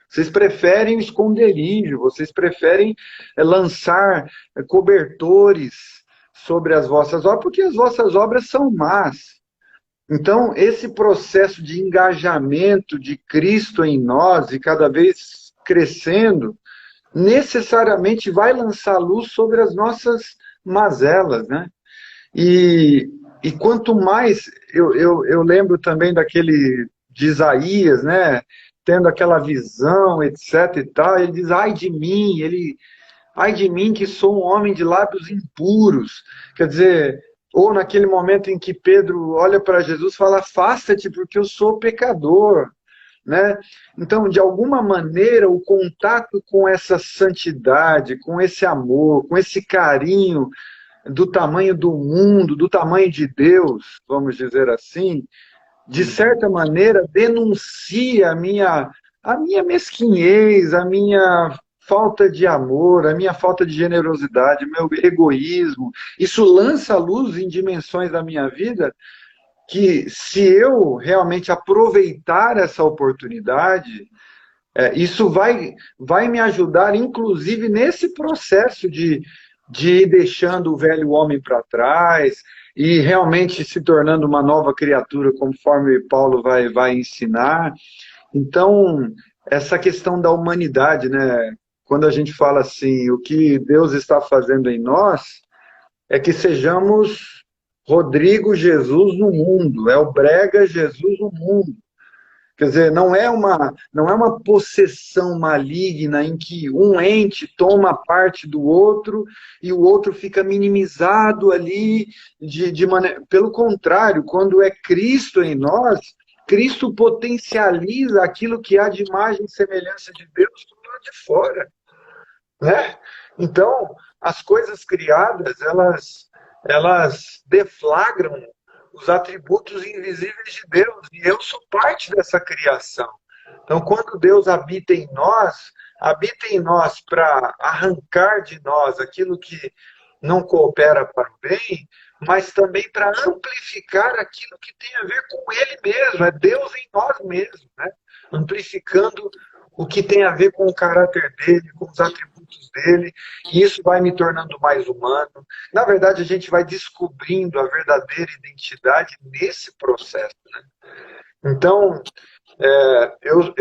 Vocês preferem o esconderijo. Vocês preferem lançar cobertores sobre as vossas obras, porque as vossas obras são más. Então, esse processo de engajamento de Cristo em nós, e cada vez crescendo, necessariamente vai lançar luz sobre as nossas mazelas, né? E quanto mais, eu lembro também daquele de Isaías, né? Tendo aquela visão, etc. e tal, ele diz, ai de mim que sou um homem de lábios impuros. Quer dizer, ou naquele momento em que Pedro olha para Jesus e fala, afasta-te porque eu sou pecador, né? Então, de alguma maneira, o contato com essa santidade, com esse amor, com esse carinho do tamanho do mundo, do tamanho de Deus, vamos dizer assim, de certa maneira denuncia a minha mesquinhez, a minha falta de amor, a minha falta de generosidade, meu egoísmo. Isso lança a luz em dimensões da minha vida que, se eu realmente aproveitar essa oportunidade, isso vai me ajudar, inclusive, nesse processo de ir deixando o velho homem para trás e realmente se tornando uma nova criatura, conforme Paulo vai ensinar. Então, essa questão da humanidade, né? Quando a gente fala assim, o que Deus está fazendo em nós é que sejamos Rodrigo Jesus no mundo, é o Brega Jesus no mundo. Quer dizer, não é uma possessão maligna em que um ente toma parte do outro e o outro fica minimizado ali de maneira. Pelo contrário, quando é Cristo em nós, Cristo potencializa aquilo que há de imagem e semelhança de Deus do lado de fora, né? Então, as coisas criadas, elas deflagram os atributos invisíveis de Deus, e eu sou parte dessa criação. Então, quando Deus habita em nós para arrancar de nós aquilo que não coopera para o bem, mas também para amplificar aquilo que tem a ver com Ele mesmo, é Deus em nós mesmos, né? Amplificando o que tem a ver com o caráter dele, com os atributos dele, e isso vai me tornando mais humano. Na verdade, a gente vai descobrindo a verdadeira identidade nesse processo, né? Então,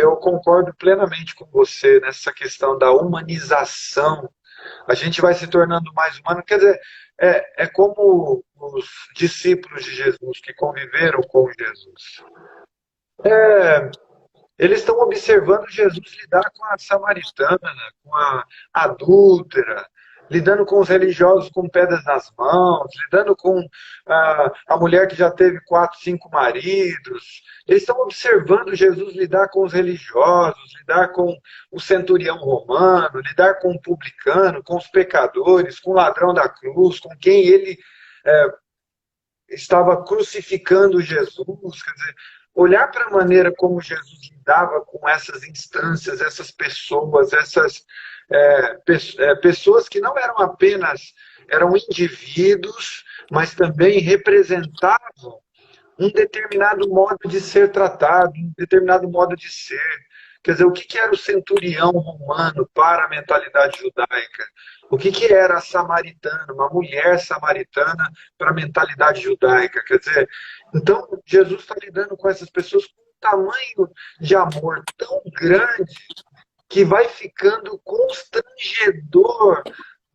eu concordo plenamente com você nessa questão da humanização. A gente vai se tornando mais humano. Quer dizer, é como os discípulos de Jesus que conviveram com Jesus. Eles estão observando Jesus lidar com a samaritana, com a adúltera, lidando com os religiosos com pedras nas mãos, lidando com a mulher que já teve 4, 5 maridos. Eles estão observando Jesus lidar com os religiosos, lidar com o centurião romano, lidar com o publicano, com os pecadores, com o ladrão da cruz, com quem ele estava crucificando Jesus. Quer dizer, olhar para a maneira como Jesus lidava com essas instâncias, essas pessoas, pessoas que não eram eram indivíduos, mas também representavam um determinado modo de ser tratado, um determinado modo de ser. Quer dizer, o que era o centurião romano para a mentalidade judaica? O que era a samaritana, uma mulher samaritana para a mentalidade judaica? Quer dizer, então Jesus está lidando com essas pessoas com um tamanho de amor tão grande que vai ficando constrangedor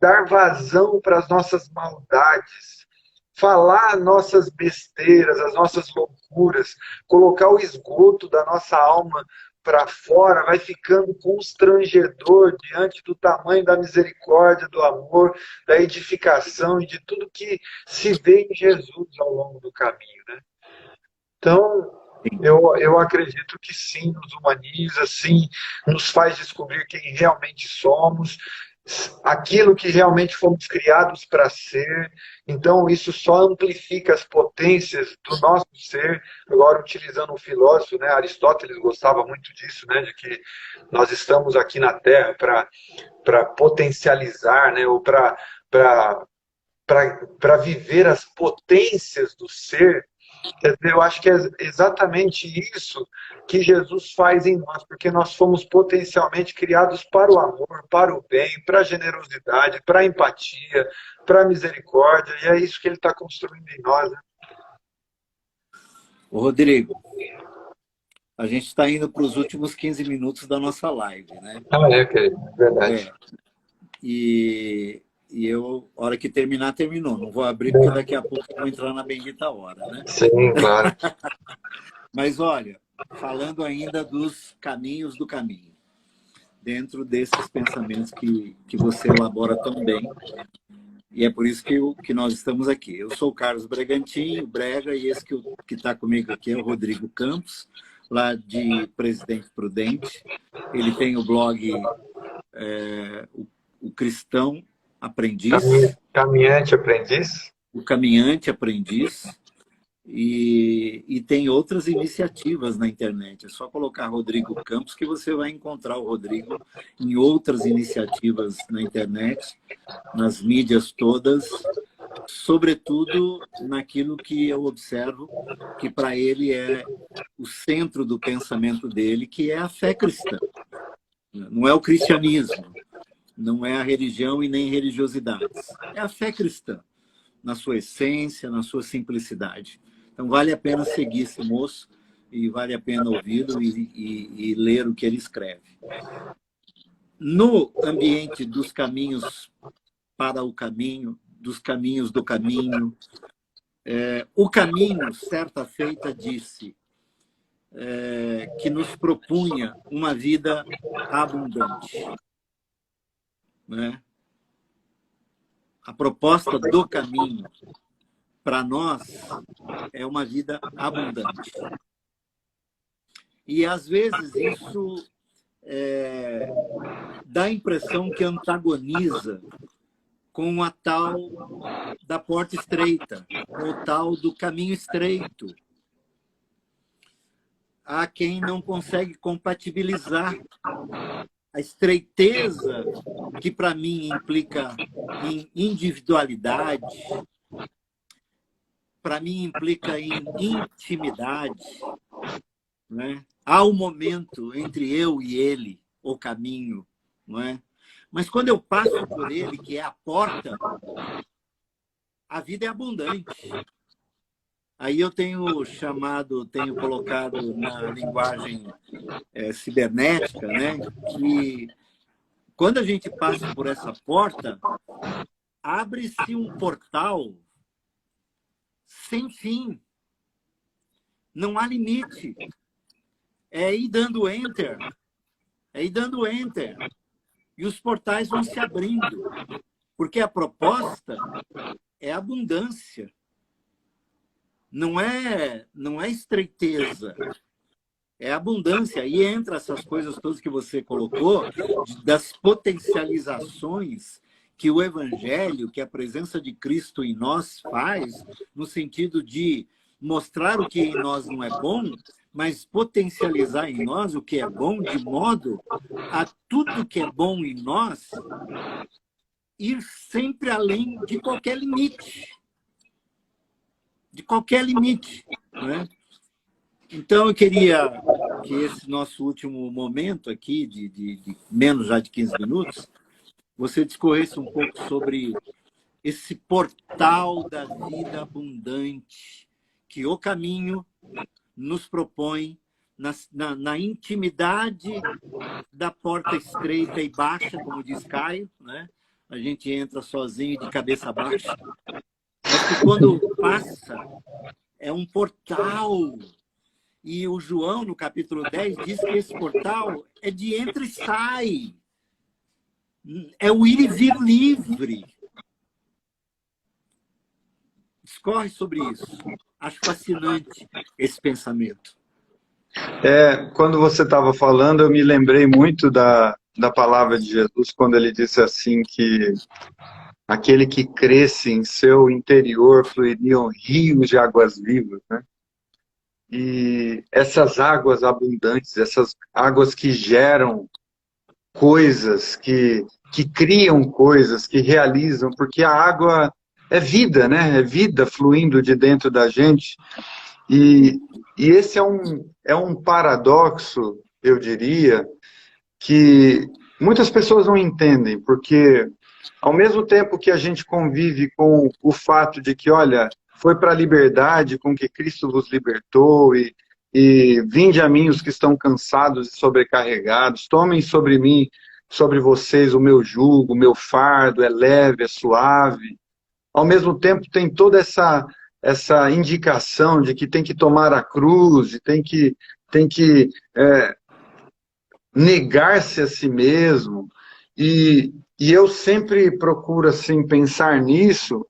dar vazão para as nossas maldades, falar nossas besteiras, as nossas loucuras, colocar o esgoto da nossa alma para fora, vai ficando constrangedor diante do tamanho da misericórdia, do amor, da edificação e de tudo que se vê em Jesus ao longo do caminho, né? Então, eu acredito que sim, nos humaniza, sim, nos faz descobrir quem realmente somos, aquilo que realmente fomos criados para ser. Então, isso só amplifica as potências do nosso ser. Agora, utilizando um filósofo, né, Aristóteles gostava muito disso, né, de que nós estamos aqui na Terra para potencializar, né, ou para viver as potências do ser. Quer dizer, eu acho que é exatamente isso que Jesus faz em nós, porque nós fomos potencialmente criados para o amor, para o bem, para a generosidade, para a empatia, para a misericórdia, e é isso que ele está construindo em nós, né? Ô, Rodrigo, a gente está indo para os últimos 15 minutos da nossa live, né? Verdade. E eu, a hora que terminar, terminou. Não vou abrir, porque daqui a pouco eu vou entrar na bendita hora, né? Sim, claro. Mas olha, falando ainda dos caminhos do caminho, dentro desses pensamentos que você elabora tão bem, e é por isso que nós estamos aqui. Eu sou o Carlos Bregantin, o Brega, e esse que está comigo aqui é o Rodrigo Campos, lá de Presidente Prudente. Ele tem o blog o Cristão Aprendiz. Caminhante Aprendiz. O Caminhante Aprendiz. E tem outras iniciativas na internet. É só colocar Rodrigo Campos que você vai encontrar o Rodrigo em outras iniciativas na internet, nas mídias todas, sobretudo naquilo que eu observo que para ele é o centro do pensamento dele, que é a fé cristã. Não é o cristianismo, não é a religião e nem religiosidades. É a fé cristã, na sua essência, na sua simplicidade. Então, vale a pena seguir esse moço. e vale a pena ouvi-lo e ler o que ele escreve. No ambiente dos caminhos para o caminho, dos caminhos do caminho, o caminho, certa feita, disse que nos propunha uma vida abundante, né? A proposta do caminho para nós é uma vida abundante. E, às vezes, isso dá a impressão que antagoniza com a tal da porta estreita, ou tal do caminho estreito. Há quem não consegue compatibilizar a estreiteza, que para mim implica em individualidade, para mim implica em intimidade, né? Há um momento entre eu e ele, o caminho, não é? Mas quando eu passo por ele, que é a porta, a vida é abundante. Aí eu tenho colocado na linguagem cibernética, né, que quando a gente passa por essa porta, abre-se um portal sem fim. Não há limite. É ir dando enter. É ir dando enter. E os portais vão se abrindo. Porque a proposta é abundância. Não é estreiteza. É abundância. Aí entra essas coisas todas que você colocou, das potencializações que o Evangelho, que a presença de Cristo em nós faz, no sentido de mostrar o que em nós não é bom, mas potencializar em nós o que é bom, de modo a tudo que é bom em nós ir sempre além de qualquer limite. De qualquer limite, né? Então, eu queria que esse nosso último momento aqui, de menos já de 15 minutos, você discorresse um pouco sobre esse portal da vida abundante que o caminho nos propõe na intimidade da porta estreita e baixa, como diz Caio, né? A gente entra sozinho de cabeça baixa. Mas que quando passa, é um portal. E o João, no capítulo 10, diz que esse portal é de entra e sai. É o ir e vir livre. Discorre sobre isso. Acho fascinante esse pensamento. Quando você estava falando, eu me lembrei muito da palavra de Jesus, quando ele disse assim que aquele que cresce em seu interior fluiriam rios de águas vivas, né? E essas águas abundantes, essas águas que geram coisas, que criam coisas, que realizam, porque a água é vida, né? É vida fluindo de dentro da gente. E esse é um paradoxo, eu diria, que muitas pessoas não entendem, porque ao mesmo tempo que a gente convive com o fato de que, olha, foi para a liberdade com que Cristo vos libertou, e vinde a mim os que estão cansados e sobrecarregados, tomem sobre mim, sobre vocês o meu jugo, o meu fardo, é leve, é suave. Ao mesmo tempo tem toda essa indicação de que tem que tomar a cruz, e tem que negar-se a si mesmo. E eu sempre procuro assim, pensar nisso,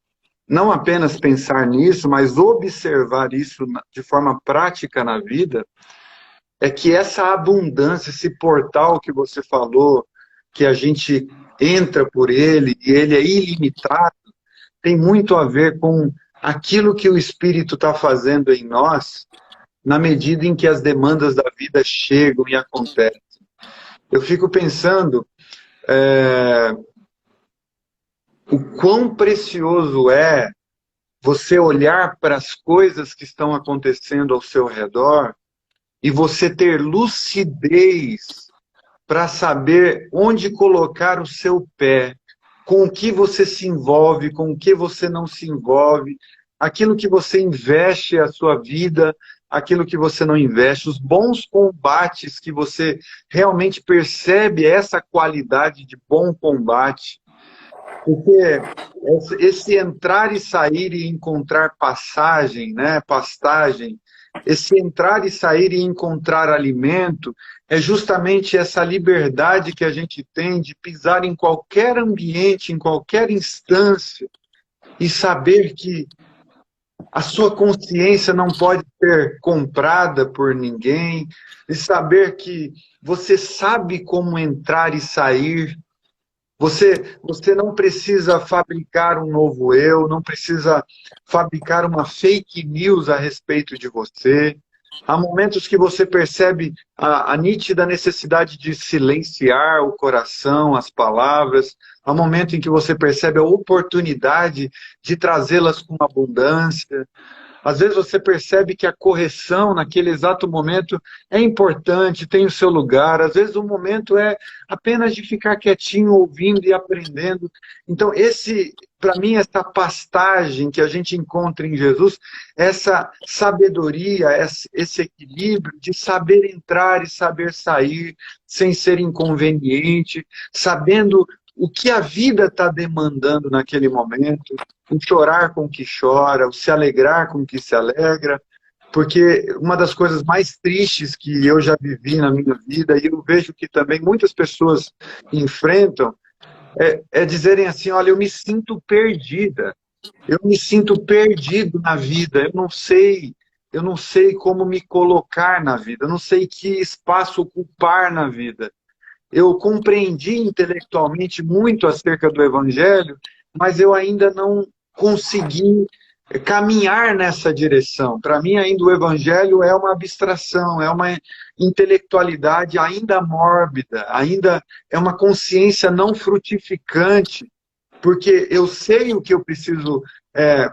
não apenas pensar nisso, mas observar isso de forma prática na vida, é que essa abundância, esse portal que você falou, que a gente entra por ele, e ele é ilimitado, tem muito a ver com aquilo que o Espírito está fazendo em nós, na medida em que as demandas da vida chegam e acontecem. Eu fico pensando o quão precioso é você olhar para as coisas que estão acontecendo ao seu redor e você ter lucidez para saber onde colocar o seu pé, com o que você se envolve, com o que você não se envolve, aquilo que você investe a sua vida aquilo que você não investe, os bons combates que você realmente percebe essa qualidade de bom combate. Porque esse entrar e sair e encontrar passagem, né, pastagem, esse entrar e sair e encontrar alimento, é justamente essa liberdade que a gente tem de pisar em qualquer ambiente, em qualquer instância, e saber que a sua consciência não pode ser comprada por ninguém, e saber que você sabe como entrar e sair. Você não precisa fabricar um novo eu, não precisa fabricar uma fake news a respeito de você. Há momentos que você percebe a nítida necessidade de silenciar o coração, as palavras. Há momentos em que você percebe a oportunidade de trazê-las com abundância. Às vezes você percebe que a correção naquele exato momento é importante, tem o seu lugar. Às vezes o momento é apenas de ficar quietinho, ouvindo e aprendendo. Então, para mim, essa pastagem que a gente encontra em Jesus, essa sabedoria, esse equilíbrio de saber entrar e saber sair, sem ser inconveniente, sabendo o que a vida está demandando naquele momento, o chorar com o que chora, o se alegrar com o que se alegra, porque uma das coisas mais tristes que eu já vivi na minha vida, e eu vejo que também muitas pessoas enfrentam, é dizerem assim, olha, eu me sinto perdida, eu me sinto perdido na vida, eu não sei como me colocar na vida, eu não sei que espaço ocupar na vida. Eu compreendi intelectualmente muito acerca do Evangelho, mas eu ainda não consegui caminhar nessa direção. Para mim, ainda o Evangelho é uma abstração, é uma intelectualidade ainda mórbida, ainda é uma consciência não frutificante, porque eu sei o que eu preciso,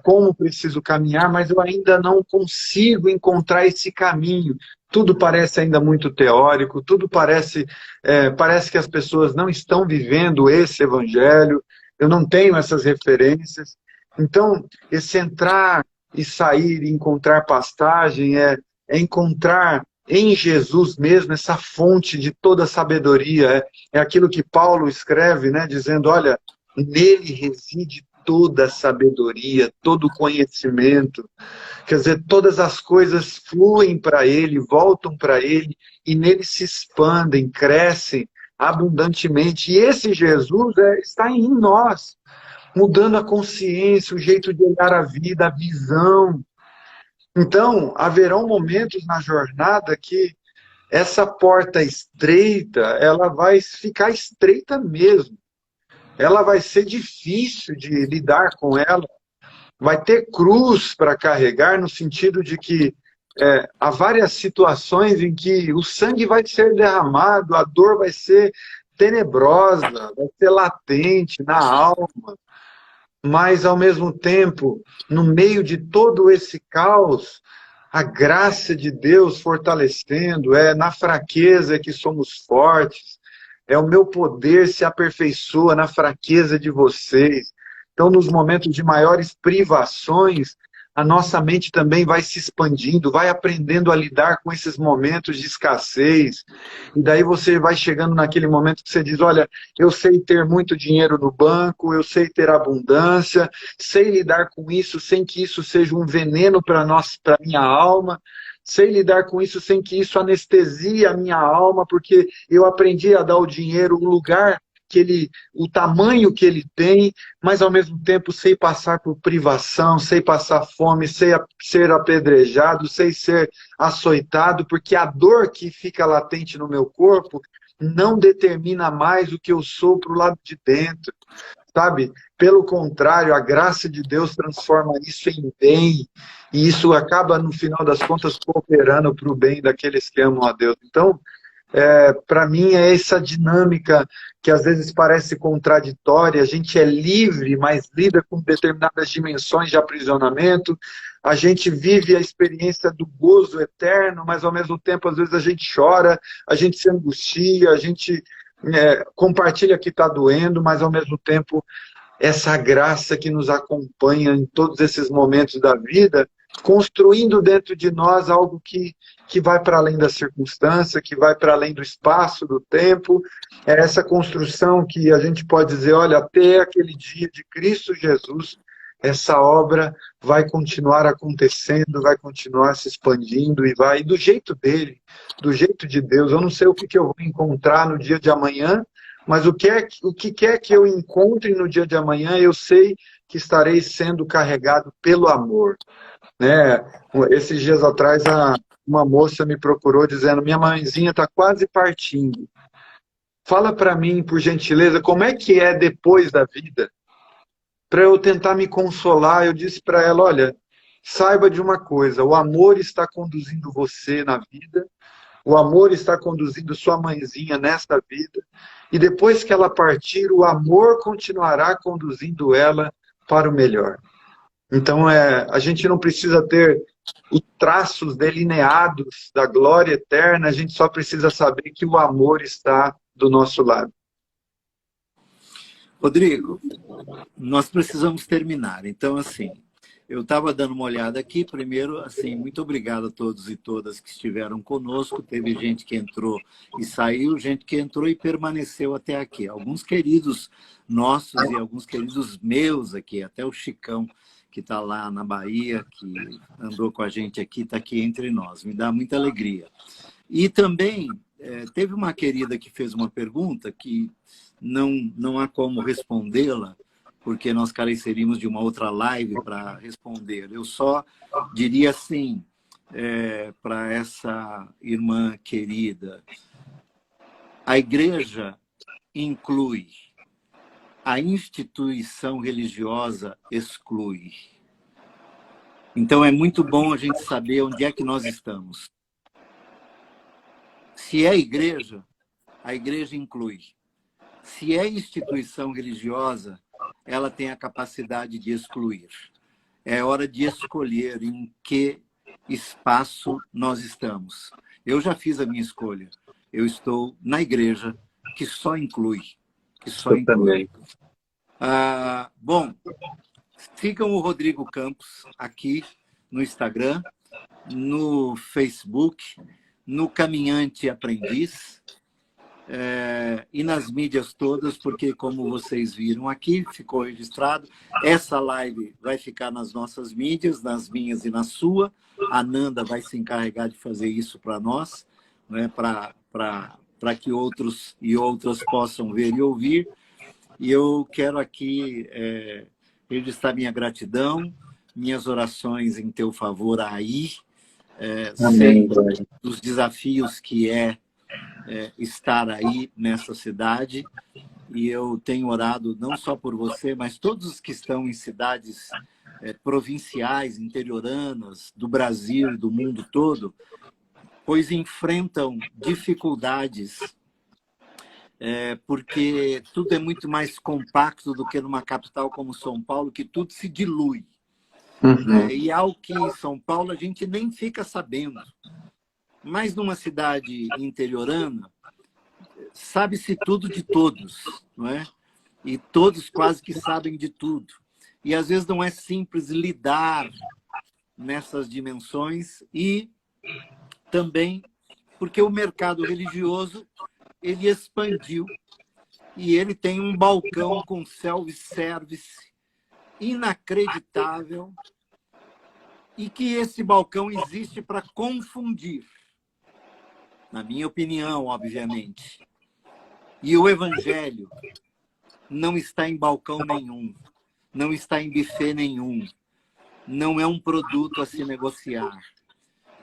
como preciso caminhar, mas eu ainda não consigo encontrar esse caminho. Tudo parece ainda muito teórico, tudo parece que as pessoas não estão vivendo esse evangelho, eu não tenho essas referências. Então, esse entrar e sair e encontrar pastagem é encontrar em Jesus mesmo essa fonte de toda sabedoria. É aquilo que Paulo escreve, né, dizendo, olha, nele reside toda a sabedoria, todo o conhecimento. Quer dizer, todas as coisas fluem para ele, voltam para ele, e nele se expandem, crescem abundantemente. E esse Jesus está em nós, mudando a consciência, o jeito de olhar a vida, a visão. Então, haverão momentos na jornada que essa porta estreita, ela vai ficar estreita mesmo. Ela vai ser difícil de lidar com ela, vai ter cruz para carregar, no sentido de que há várias situações em que o sangue vai ser derramado, a dor vai ser tenebrosa, vai ser latente na alma, mas ao mesmo tempo, no meio de todo esse caos, a graça de Deus fortalecendo, é na fraqueza que somos fortes, é o meu poder se aperfeiçoa na fraqueza de vocês. Então, nos momentos de maiores privações, a nossa mente também vai se expandindo, vai aprendendo a lidar com esses momentos de escassez. E daí você vai chegando naquele momento que você diz, olha, eu sei ter muito dinheiro no banco, eu sei ter abundância, sei lidar com isso sem que isso seja um veneno para a minha alma, sei lidar com isso sem que isso anestesie a minha alma, porque eu aprendi a dar o dinheiro o lugar o tamanho que ele tem, mas ao mesmo tempo sei passar por privação, sei passar fome, sei ser apedrejado, sei ser açoitado, porque a dor que fica latente no meu corpo não determina mais o que eu sou para o lado de dentro, sabe? Pelo contrário, a graça de Deus transforma isso em bem, e isso acaba, no final das contas, cooperando para o bem daqueles que amam a Deus. Então, para mim é essa dinâmica que às vezes parece contraditória, a gente é livre, mas lida com determinadas dimensões de aprisionamento, a gente vive a experiência do gozo eterno, mas ao mesmo tempo às vezes a gente chora, a gente se angustia, a gente compartilha que está doendo, mas ao mesmo tempo essa graça que nos acompanha em todos esses momentos da vida construindo dentro de nós algo que vai para além da circunstância, que vai para além do espaço, do tempo. É essa construção que a gente pode dizer, olha, até aquele dia de Cristo Jesus, essa obra vai continuar acontecendo, vai continuar se expandindo e vai do jeito dele, do jeito de Deus. Eu não sei o que eu vou encontrar no dia de amanhã, mas o que quer que eu encontre no dia de amanhã, eu sei que estarei sendo carregado pelo amor. Né? Esses dias atrás, uma moça me procurou dizendo, minha mãezinha está quase partindo. Fala para mim, por gentileza, como é que é depois da vida? Para eu tentar me consolar, eu disse para ela, olha, saiba de uma coisa, o amor está conduzindo você na vida, o amor está conduzindo sua mãezinha nesta vida, e depois que ela partir, o amor continuará conduzindo ela para o melhor. Então, a gente não precisa ter os traços delineados da glória eterna, a gente só precisa saber que o amor está do nosso lado. Rodrigo, nós precisamos terminar. Então, assim, eu estava dando uma olhada aqui. Primeiro, assim, muito obrigado a todos e todas que estiveram conosco. Teve gente que entrou e saiu, gente que entrou e permaneceu até aqui. Alguns queridos nossos e alguns queridos meus aqui, até o Chicão, que está lá na Bahia, que andou com a gente aqui, está aqui entre nós. Me dá muita alegria. E também teve uma querida que fez uma pergunta que não há como respondê-la, porque nós careceríamos de uma outra live para responder. Eu só diria assim, para essa irmã querida, a igreja inclui, a instituição religiosa exclui. Então é muito bom a gente saber onde é que nós estamos. Se é igreja, a igreja inclui. Se é instituição religiosa, ela tem a capacidade de excluir. É hora de escolher em que espaço nós estamos. Eu já fiz a minha escolha. Eu estou na igreja que só inclui. Que só inclui. Bom, sigam o Rodrigo Campos aqui no Instagram, no Facebook, no Caminhante Aprendiz, e nas mídias todas, porque como vocês viram aqui, ficou registrado, essa live vai ficar nas nossas mídias, nas minhas e na sua. A Nanda vai se encarregar de fazer isso para nós, né, para que outros e outras possam ver e ouvir. E eu quero aqui registrar minha gratidão, minhas orações em teu favor aí, sei dos desafios que estar aí nessa cidade, e eu tenho orado não só por você, mas todos os que estão em cidades provinciais, interioranas, do Brasil e do mundo todo, pois enfrentam dificuldades, porque tudo é muito mais compacto do que numa capital como São Paulo, que tudo se dilui. Uhum. E ao que em São Paulo a gente nem fica sabendo. Mas numa cidade interiorana, sabe-se tudo de todos, não é? E todos quase que sabem de tudo. E às vezes não é simples lidar nessas dimensões, e também porque o mercado religioso ele expandiu e ele tem um balcão com self-service inacreditável, e que esse balcão existe para confundir, na minha opinião, obviamente. E o evangelho não está em balcão nenhum, não está em buffet nenhum, não é um produto a se negociar.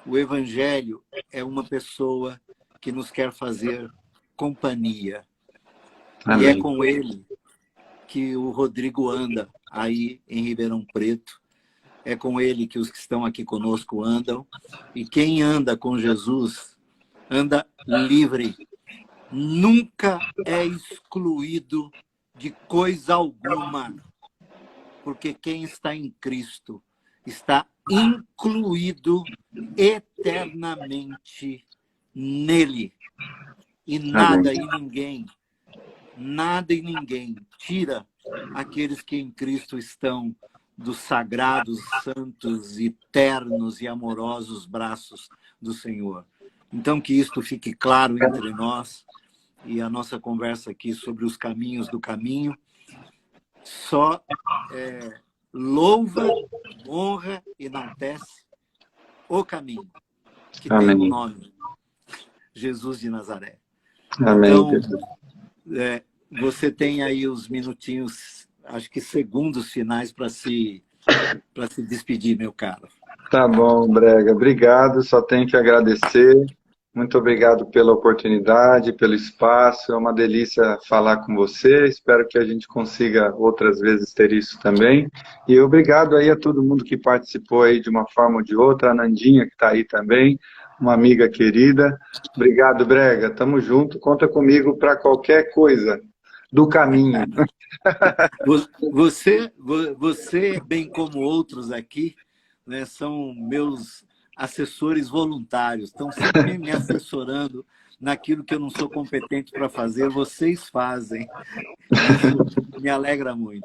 O evangelho é uma pessoa que nos quer fazer companhia. Amém. E é com ele que o Rodrigo anda aí em Ribeirão Preto. É com ele que os que estão aqui conosco andam. E quem anda com Jesus anda livre. Nunca é excluído de coisa alguma. Porque quem está em Cristo está incluído eternamente nele. E nada e ninguém tira aqueles que em Cristo estão dos sagrados, santos, eternos e amorosos braços do Senhor. Então, que isto fique claro entre nós, e a nossa conversa aqui sobre os caminhos do caminho só louva, honra e enaltece o caminho, que tem um nome, Jesus de Nazaré. Amém. Então, você tem aí os minutinhos, acho que segundos finais para se despedir, meu caro. Tá bom, Brega. Obrigado, só tenho que agradecer. Muito obrigado pela oportunidade, pelo espaço. É uma delícia falar com você. Espero que a gente consiga outras vezes ter isso também. E obrigado aí a todo mundo que participou aí de uma forma ou de outra. A Nandinha, que está aí também, uma amiga querida. Obrigado, Brega. Tamo junto. Conta comigo para qualquer coisa do caminho. Você, bem como outros aqui, né, são meus assessores voluntários, estão sempre me assessorando naquilo que eu não sou competente para fazer, vocês fazem. Isso me alegra muito.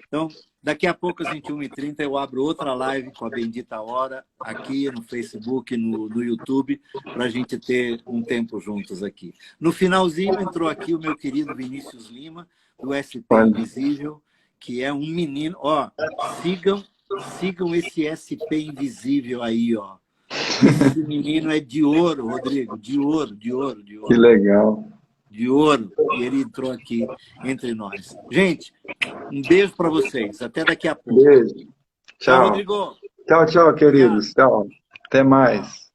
Então, daqui a pouco, às 21h30, eu abro outra live com a Bendita Hora, aqui no Facebook, no YouTube, para a gente ter um tempo juntos aqui. No finalzinho, entrou aqui o meu querido Vinícius Lima, do SP Invisível, que é um menino. Ó, sigam esse SP Invisível aí, ó. Esse menino é de ouro, Rodrigo, de ouro. Que legal. De ouro, e ele entrou aqui entre nós. Gente, um beijo para vocês. Até daqui a pouco. Beijo. Tchau. Tchau, Rodrigo. Tchau, queridos. Tchau. Até mais.